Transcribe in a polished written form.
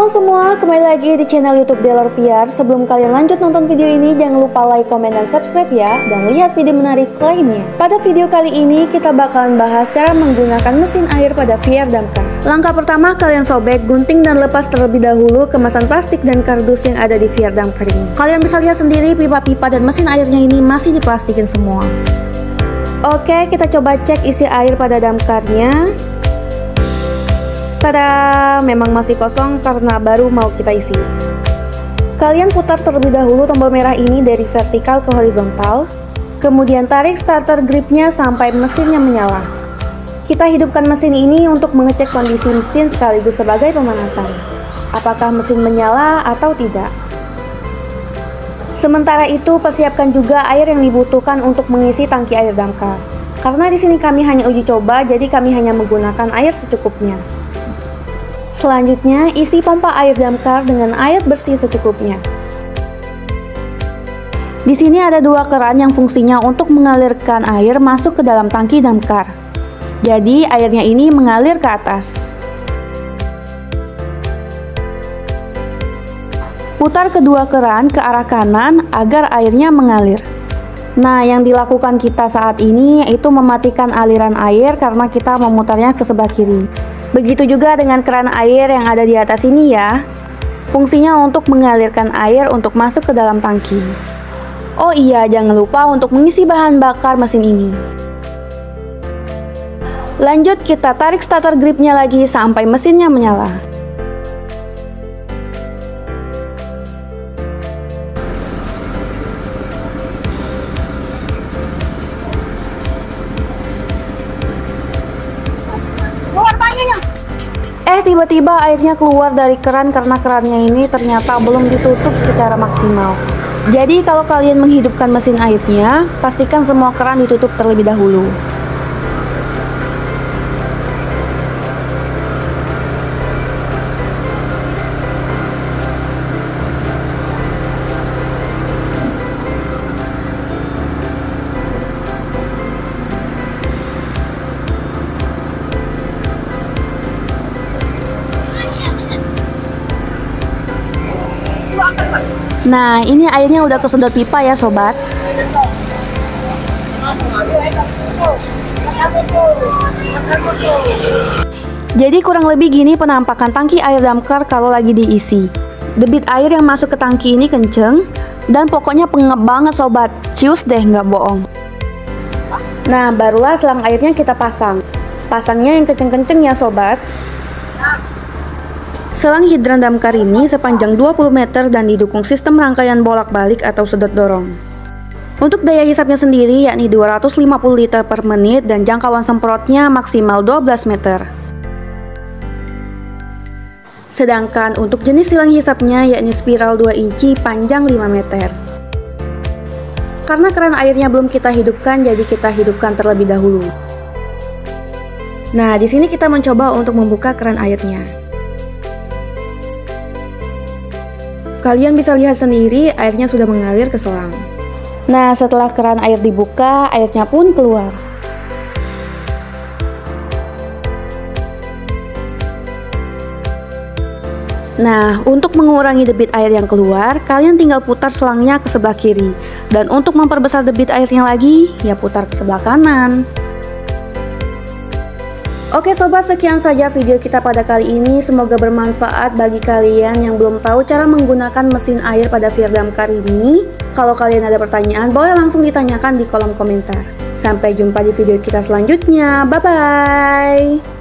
semua, kembali lagi di channel YouTube Delor VR. Sebelum kalian lanjut nonton video ini, jangan lupa like, komen, dan subscribe ya. Dan lihat video menarik lainnya. Pada video kali ini, kita bakalan bahas cara menggunakan mesin air pada VR Damkar. Langkah pertama, kalian sobek, gunting, dan lepas terlebih dahulu kemasan plastik dan kardus yang ada di VR Damkar ini. Kalian bisa lihat sendiri pipa-pipa dan mesin airnya ini masih diplastikin semua. Oke, kita coba cek isi air pada damkarnya. Tada, memang masih kosong karena baru mau kita isi. Kalian putar terlebih dahulu tombol merah ini dari vertikal ke horizontal. Kemudian tarik starter gripnya sampai mesinnya menyala. Kita hidupkan mesin ini untuk mengecek kondisi mesin sekaligus sebagai pemanasan. Apakah mesin menyala atau tidak. Sementara itu, persiapkan juga air yang dibutuhkan untuk mengisi tangki air damkar. Karena di sini kami hanya uji coba, jadi kami hanya menggunakan air secukupnya. Selanjutnya, isi pompa air damkar dengan air bersih secukupnya. Di sini ada dua keran yang fungsinya untuk mengalirkan air masuk ke dalam tangki damkar. Jadi, airnya ini mengalir ke atas. Putar kedua keran ke arah kanan agar airnya mengalir. Nah, yang dilakukan kita saat ini yaitu mematikan aliran air karena kita memutarnya ke sebelah kiri. Begitu juga dengan keran air yang ada di atas ini ya. Fungsinya untuk mengalirkan air untuk masuk ke dalam tangki. Oh iya, jangan lupa untuk mengisi bahan bakar mesin ini. Lanjut, kita tarik starter gripnya lagi sampai mesinnya menyala. Tiba-tiba airnya keluar dari keran karena kerannya ini ternyata belum ditutup secara maksimal. Jadi kalau kalian menghidupkan mesin airnya, pastikan semua keran ditutup terlebih dahulu. Nah, ini airnya udah kesedot pipa ya sobat. Jadi kurang lebih gini penampakan tangki air damkar kalau lagi diisi. Debit air yang masuk ke tangki ini kenceng, dan pokoknya pengep banget sobat. Cius deh, nggak bohong. Nah, barulah selang airnya kita pasang. Pasangnya yang kenceng-kenceng ya sobat. Selang hidran damkar ini sepanjang 20 meter dan didukung sistem rangkaian bolak-balik atau sedot dorong. Untuk daya hisapnya sendiri yakni 250 liter per menit dan jangkauan semprotnya maksimal 12 meter. Sedangkan untuk jenis selang hisapnya yakni spiral 2 inci panjang 5 meter. Karena keran airnya belum kita hidupkan, jadi kita hidupkan terlebih dahulu. Nah, di sini kita mencoba untuk membuka keran airnya. Kalian bisa lihat sendiri airnya sudah mengalir ke selang. Nah, setelah keran air dibuka, airnya pun keluar. Nah, untuk mengurangi debit air yang keluar, kalian tinggal putar selangnya ke sebelah kiri. Dan untuk memperbesar debit airnya lagi, ya putar ke sebelah kanan. Oke sobat, sekian saja video kita pada kali ini. Semoga bermanfaat bagi kalian yang belum tahu cara menggunakan mesin air pada VR Damkar ini. Kalau kalian ada pertanyaan, boleh langsung ditanyakan di kolom komentar. Sampai jumpa di video kita selanjutnya. Bye-bye.